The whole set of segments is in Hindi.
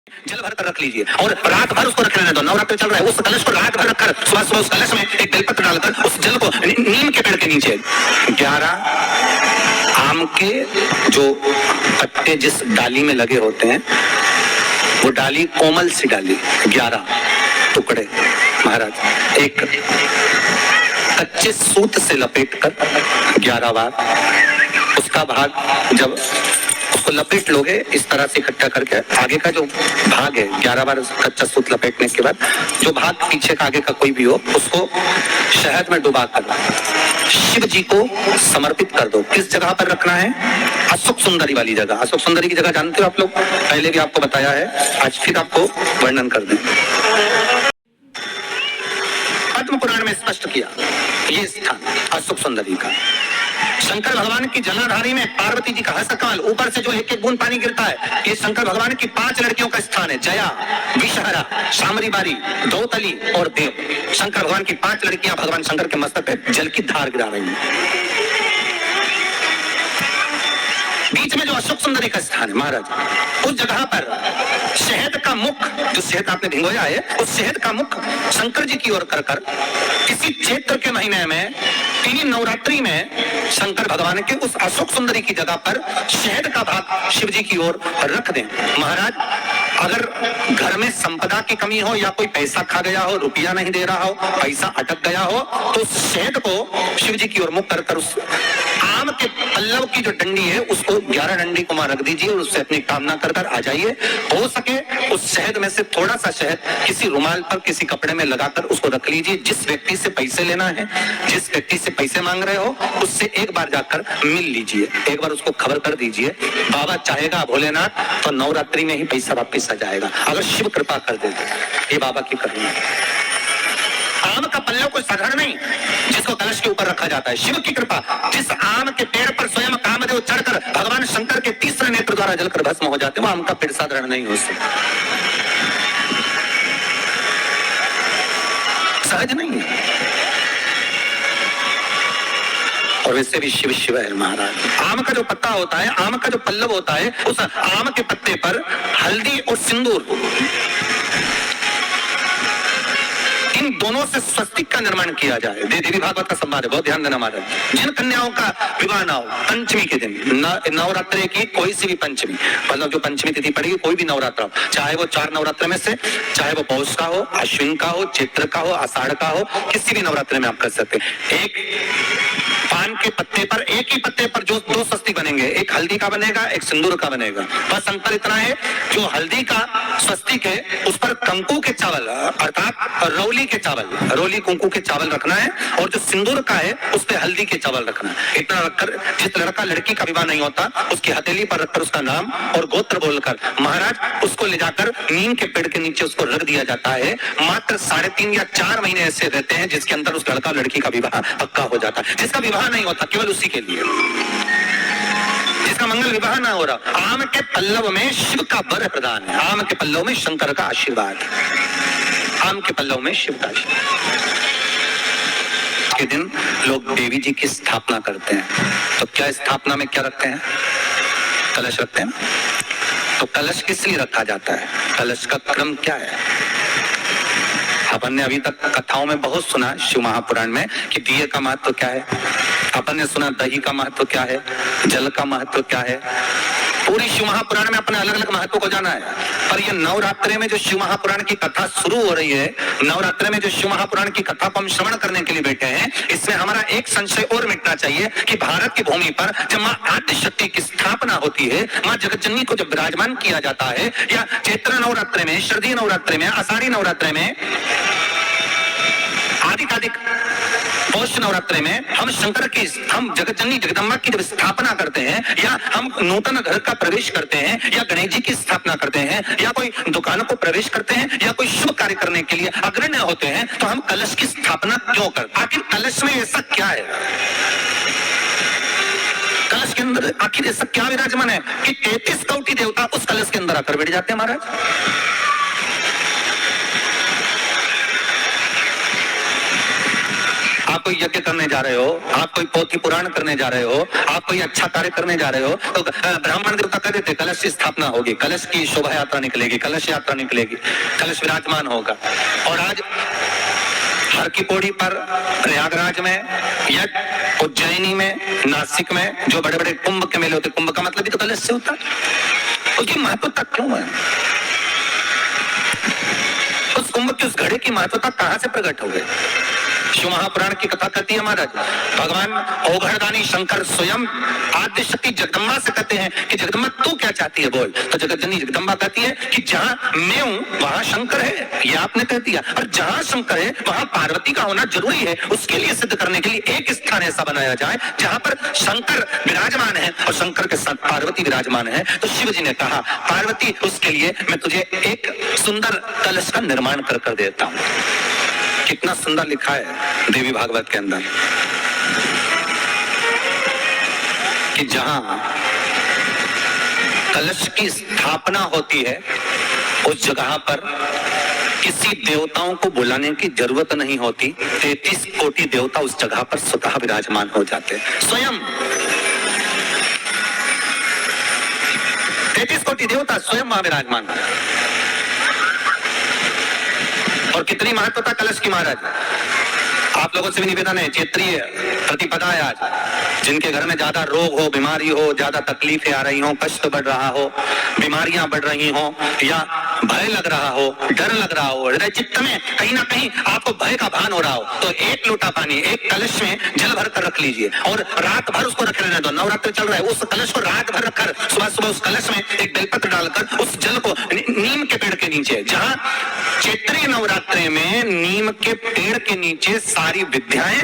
जल भर कर रख लीजिए और रात भर उसको रख लेने दो। नवरात्र चल रहा है, उस कलश को रात भर रखकर सुबह सुबह उस कलश में एक बेलपत्र डालकर उस जल को नीम के पेड़ के नीचे 11 आम के जो पत्ते जिस डाली में लगे होते हैं, वो डाली कोमल सी डाली 11 टुकड़े महाराज एक कच्चे सूत से लपेटकर 11 बार उसका भाग जब उसको लपेट लोगे इस तरह से इकट्ठा करके, आगे का जो भाग है 11 बार कच्चा सूत लपेटने के बाद जो भाग पीछे का आगे का कोई भी हो उसको शहद में डुबा कर शिव जी को समर्पित कर दो। किस जगह पर रखना है? अशोक सुंदरी वाली जगह। अशोक सुंदरी की जगह जानते हो आप लोग, पहले भी आपको बताया है, आज फिर आपको वर्णन कर दें। पद्म पुराण में स्पष्ट किया ये स्थान अशोक सुंदरी का। शंकर भगवान की जलाधारी में पार्वती जी का हस्तकमल, ऊपर से जो एक एक बूंद पानी गिरता है, ये शंकर भगवान की 5 लड़कियों का स्थान है। जया, विषहरा, शामरीबारी, दौतली और देव। शंकर भगवान की 5 लड़कियां भगवान शंकर के मस्तक पे जल की धार गिरा रही हैं। बीच में जो अशोक सुंदरी का स्थान है महाराज, उस जगह पर शहद का मुख, जो शहद आपने भिगोया है, उस शहद का मुख शंकर जी की ओर कर कर इसी चैत्र के महीने में 3 नवरात्रि में शंकर भगवान के उस अशोक सुंदरी की जगह पर शहद का भाग शिव जी की ओर रख दें। महाराज अगर घर में संपदा की कमी हो या कोई पैसा खा गया हो, रुपया नहीं दे रहा हो, पैसा अटक गया हो, तो उस शहद को शिव जी की ओर मुख कर कर उस आम के पल्लव की जो डंडी है उसको 11 डंडी को वहां रख दीजिए और उससे अपनी कामना कर कर आ जाइए। हो सके उस शहद में से थोड़ा सा शहद किसी रुमाल पर किसी कपड़े में लगाकर उसको रख लीजिए। जिस व्यक्ति से पैसे लेना है, जिस व्यक्ति से पैसे मांग रहे हो, उससे एक बार जाकर मिल लीजिए, एक बार उसको खबर कर दीजिए। बाबा चाहेगा भोलेनाथ तो नवरात्रि में ही पैसा वापिस आ जाएगा, अगर शिव कृपा कर दे। ये बाबा की करनी है। आम का पल्लव कोई साधारण नहीं जिसको कलश के ऊपर रखा जाता है, शिव की कृपा। जिस आम के पेड़ पर स्वयं कामदेव चढ़कर भगवान शंकर के तीसरे नेत्र द्वारा जलकर भस्म हो जाते हैं, वो आम का पेड़ साधारण नहीं हो सकता, सहज नहीं है। और वैसे भी शिव शिव है महाराज। आम का जो पत्ता होता है, आम का जो पल्लव होता है, उस आम के पत्ते पर हल्दी और सिंदूर, इन दोनों से स्वस्तिक का निर्माण किया जाए। देवी भागवत का संवाद है, बहुत ध्यान देना महाराज। जिन कन्याओं का विवाह ना हो पंचमी के दिन, नवरात्रि की कोई सी भी पंचमी, मतलब जो पंचमी तिथि पड़ेगी, कोई भी नवरात्र हो, चाहे वो 4 नवरात्र में से, चाहे वो पौष का हो, अश्विन का हो, चैत्र का हो, आषाढ़ का हो, किसी भी नवरात्र में आप कर सकते हैं। एक पान के पत्ते पर, एक ही पत्ते पर जो 2 स्वस्तिक बनेंगे, एक हल्दी का बनेगा, एक सिंदूर का बनेगा। बस अंतर इतना है, जो हल्दी का स्वस्तिक है उस पर कंकु के चावल अर्थात रौली के चावल, रौली कुंकू के चावल रखना है, और जो सिंदूर का है उस पे हल्दी के चावल रखना है। इतना रखकर जिस लड़का लड़की का विवाह नहीं होता उसकी हथेली पर रखकर उसका नाम और गोत्र बोलकर महाराज उसको ले जाकर नीम के पेड़ के नीचे उसको रख दिया जाता है। मात्र 3.5 या 4 महीने ऐसे रहते हैं जिसके अंदर उस लड़का लड़की का विवाह पक्का हो जाता है। जिसका विवाह नहीं होता केवल उसी के लिए, जिसका मंगल विवाह ना हो रहा, आम के पल्लव में शिव का वर प्रदान है, आम के पल्लव में शंकर का आशीर्वाद, आम के पल्लव में शिव का आशीर्वाद। के दिन लोग देवी जी की स्थापना करते हैं, तो क्या स्थापना में क्या रखते हैं? कलश रखते हैं। तो कलश किस लिए रखा जाता है? कलश का क्रम क्या है? अपन ने अभी तक कथाओं में बहुत सुना शिव महापुराण में कि दिए का महत्व क्या है, अपन ने सुना दही का महत्व क्या है, जल का महत्व क्या है। पूरी शिव महापुराण में अपने अलग अलग महत्व को जाना है, पर ये नवरात्रि में जो शिव महापुराण की कथा शुरू हो रही है, नवरात्रि में जो शिव महापुराण की कथा को हम श्रवण करने के लिए बैठे हैं, इसमें हमारा एक संशय और मिटना चाहिए कि भारत की भूमि पर जब मां आदि शक्ति की स्थापना होती है, मां जगतजननी को जब विराजमान किया जाता है, या चैत्र नवरात्रि में, शरदी नवरात्रि में, आषाढ़ी नवरात्रि में, आदि पौष नवरात्रि में हम शंकर की, हम जगतजननी जगदम्बा की जब स्थापना करते हैं, या हम नूतन घर का प्रवेश करते हैं, या गणेश जी की स्थापना करते हैं, या कोई दुकानों को प्रवेश करते हैं, या कोई शुभ कार्य करने के लिए अग्रण्य होते हैं, तो हम कलश की स्थापना क्यों करते? आखिर कलश में ऐसा क्या है? कलश के अंदर आखिर ऐसा क्या विराजमान है कि 33 कोटि देवता उस कलश के अंदर आकर बैठ जाते हैं महाराज? आप कोई यज्ञ करने जा रहे हो, आप कोई पोथी पुराण करने जा रहे हो, आप कोई अच्छा कार्य करने जा रहे हो, तो ब्राह्मण देवता कह देते कलश की स्थापना होगी, कलश की शोभा यात्रा निकलेगी, कलश यात्रा निकलेगी, कलश विराजमान होगा। और आज हर की पौड़ी पर, प्रयागराज में या उज्जैनी में, नासिक में जो बड़े बड़े कुंभ के मेले होते, कुंभ का मतलब भी तो कलश से होता है। उसकी महत्वता क्यों है? उस कुंभ की उस घड़े की महत्वता कहां से प्रकट हो गई? शिव महापुराण की कथा कहती है महाराज, भगवान औघड़दानी शंकर स्वयं आद्य शक्ति जगदम्बा से कहते हैं कि जगदम्बा तू क्या चाहती है बोल। तो जगत जननी जगदम्बा कहती है कि जहां मैं हूं वहां शंकर है, ये आपने कह दिया, और जहां शंकर है वहां पार्वती का होना जरूरी है। उसके लिए सिद्ध करने के लिए एक स्थान ऐसा बनाया जाए जहां पर शंकर विराजमान है और शंकर के साथ पार्वती विराजमान है। तो शिव जी ने कहा पार्वती उसके लिए मैं तुझे एक सुंदर कलश का निर्माण कर देता हूं। कितना सुंदर लिखा है देवी भागवत के अंदर कि जहां कलश की स्थापना होती है उस जगह पर किसी देवताओं को बुलाने की जरूरत नहीं होती। 33 कोटि देवता उस जगह पर स्वतः विराजमान हो जाते हैं। स्वयं 33 कोटि देवता स्वयं वहां विराजमान है। और कितनी महत्वता कलश की महाराज, आप लोगों से भी निवेदन है, क्षेत्रीय प्रतिपदा है आज, जिनके घर में ज्यादा रोग हो, बीमारी हो, ज्यादा तकलीफें आ रही हो, कष्ट बढ़ रहा हो, बीमारियां बढ़ रही हो, या भय लग रहा हो, डर लग रहा हो, हृदय चित्त में कहीं ना कहीं आपको भय का भान हो रहा हो, तो एक लोटा पानी एक कलश में जल भर कर रख लीजिए और रात भर उसको रख लेने दो। नवरात्र चल रहा है, उस कलश को रात भर रखकर सुबह सुबह उस कलश में एक बेलपत्र डालकर उस जल को नीम के पेड़ के नीचे, जहां चैत्री नवरात्रि में नीम के पेड़ के नीचे सारी विद्याएं,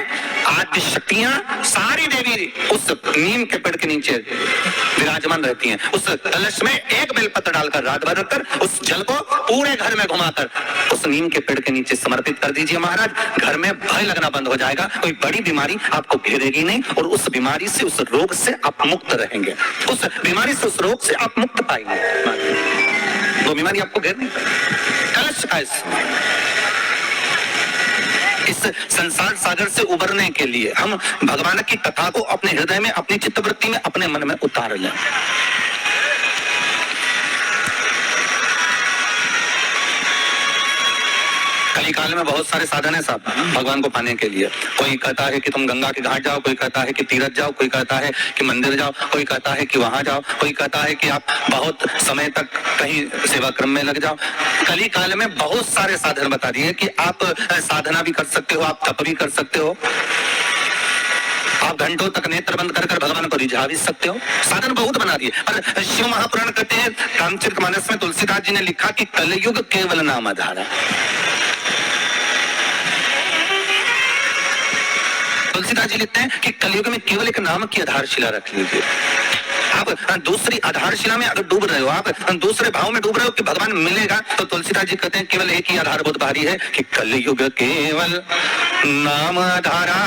आदि शक्तियां, सारी देवी उस नीम के पेड़ के नीचे विराजमान रहती हैं। उस कलश में एक बेलपत्र डालकर रात भर रखकर उस जल को पूरे घर में घुमाकर उस नीम के पेड़ के नीचे समर्पित कर दीजिए महाराज। घर में भय लगना बंद हो जाएगा, कोई बड़ी बीमारी आपको घेरेगी नहीं और उस बीमारी से, उस रोग से आप मुक्त रहेंगे। उस बीमारी से, उस रोग से आप मुक्त पाएंगे, वो बीमारी आपको घेर नहीं पाएगी। कलश का इस संसार सागर से उबरने के लिए हम भगवान की कथा को अपने हृदय में, अपनी चित्तवृत्ति में, अपने मन में उतार लें। कली काल में बहुत सारे साधन है साहब भगवान को पाने के लिए। कोई कहता है कि तुम गंगा के घाट जाओ, कोई कहता है कि तीरथ जाओ, कोई कहता है कि मंदिर जाओ, कोई कहता है कि वहां जाओ, कोई कहता है कि आप बहुत समय तक कहीं सेवा क्रम में लग जाओ। कली काल में बहुत सारे साधन बता दिए कि आप साधना भी कर सकते हो, आप तप भी कर सकते हो, आप घंटों तक नेत्र बंद कर भगवान को रिझा भी सकते हो। साधन बहुत बना दिए। पर शिव महापुराण कहते हैं, रामचरितमानस में तुलसीदास जी ने लिखा कि कलयुग केवल नाम आधारा। तुलसीदास जी लिखते हैं कि कलयुग में केवल एक नाम की आधारशिला रख लीजिए। आप दूसरी आधारशिला में अगर डूब रहे हो, आप दूसरे भाव में डूब रहे हो कि भगवान मिलेगा, तो तुलसीदास जी कहते हैं केवल एक ही आधार बहुत भारी है कि कलयुग केवल नाम आधारा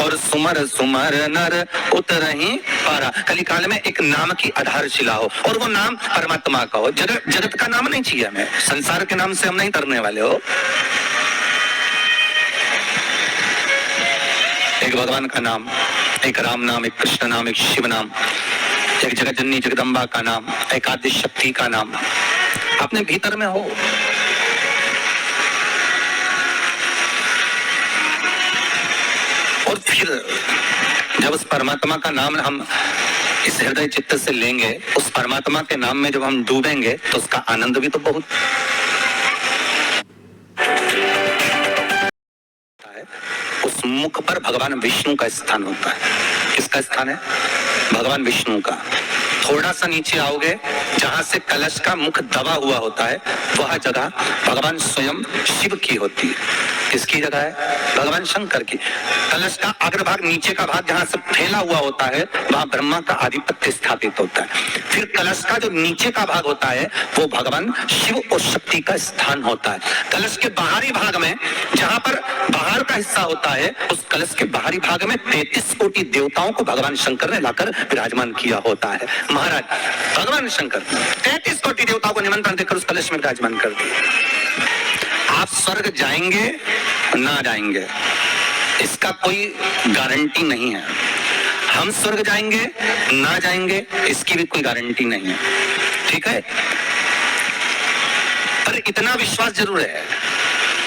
और सुमर सुमर नर उतरहि पारा। कली काल में एक नाम की आधारशिला हो और वो नाम परमात्मा का हो। जगत का नाम नहीं चाहिए हमें, संसार के नाम से हम नहीं करने वाले हो। एक भगवान का नाम, एक राम नाम, एक कृष्ण नाम, एक शिव नाम, एक जगत जननी जगदम्बा का नाम, एक आदि शक्ति का नाम अपने भीतर में हो। और फिर जब उस परमात्मा का नाम हम इस हृदय चित्त से लेंगे, उस परमात्मा के नाम में जब हम डूबेंगे तो उसका आनंद भी तो बहुत। उस मुख पर भगवान विष्णु का स्थान होता है। किसका स्थान है? भगवान विष्णु का। थोड़ा सा नीचे आओगे, जहां से कलश का मुख दबा हुआ होता है, वह जगह भगवान स्वयं शिव की होती है। किसकी जगह है? भगवान शंकर की। कलश का अग्रभाग, नीचे का भाग जहां से फैला हुआ होता है, वहां ब्रह्मा का आधिपत्य स्थापित होता है। फिर कलश का जो नीचे का भाग होता है, वो भगवान शिव और शक्ति का स्थान होता है। कलश के बाहरी भाग में, जहां पर बाहर का हिस्सा होता है, उस कलश के बाहरी भाग में 33 कोटि देवताओं को भगवान शंकर ने लाकर विराजमान किया होता है। महाराज भगवान शंकर 33 कोटि देवताओं को निमंत्रण देकर उस कलश में विराजमान कर दिया। आप स्वर्ग जाएंगे ना जाएंगे, इसका कोई गारंटी नहीं है। हम स्वर्ग जाएंगे ना जाएंगे इसकी भी कोई गारंटी नहीं है, ठीक है। पर इतना विश्वास जरूर है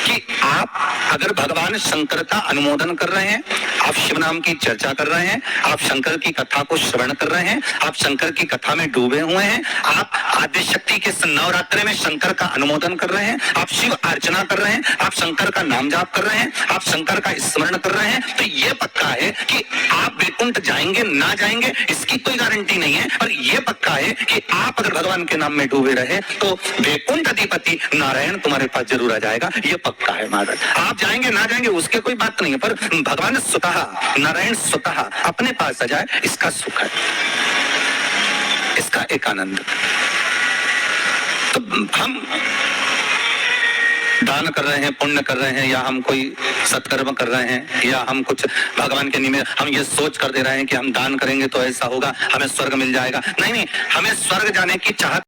कि आप अगर भगवान शंकर का अनुमोदन कर रहे हैं, आप शिव नाम की चर्चा कर रहे हैं, आप शंकर की कथा को श्रवण कर रहे हैं, आप शंकर की कथा में डूबे हुए हैं, आप आदि शक्ति के नवरात्रि में शंकर का अनुमोदन कर रहे हैं, आप शिव अर्चना कर रहे हैं, आप शंकर का नाम जाप कर रहे हैं, आप शंकर का स्मरण कर रहे हैं, तो ये पक्का है कि आप वैकुंठ जाएंगे ना जाएंगे इसकी कोई गारंटी नहीं है। और ये पक्का है कि आप अगर भगवान के नाम में डूबे रहे तो वैकुंठ अधिपति नारायण तुम्हारे पास जरूर आ जाएगा, ये पक्का है महाराज। आप जाएंगे ना जाएंगे उसके कोई बात नहीं है, पर भगवान स्वतः नारायण स्वतः अपने पास आ जाए इसका सुख है, इसका एक आनंद। तो हम दान कर रहे हैं, पुण्य कर रहे हैं, या हम कोई सत्कर्म कर रहे हैं, या हम कुछ भगवान के निमित्त हम ये सोच कर दे रहे हैं कि हम दान करेंगे तो ऐसा होगा, हमें स्वर्ग मिल जाएगा। नहीं, हमें स्वर्ग जाने की चाहत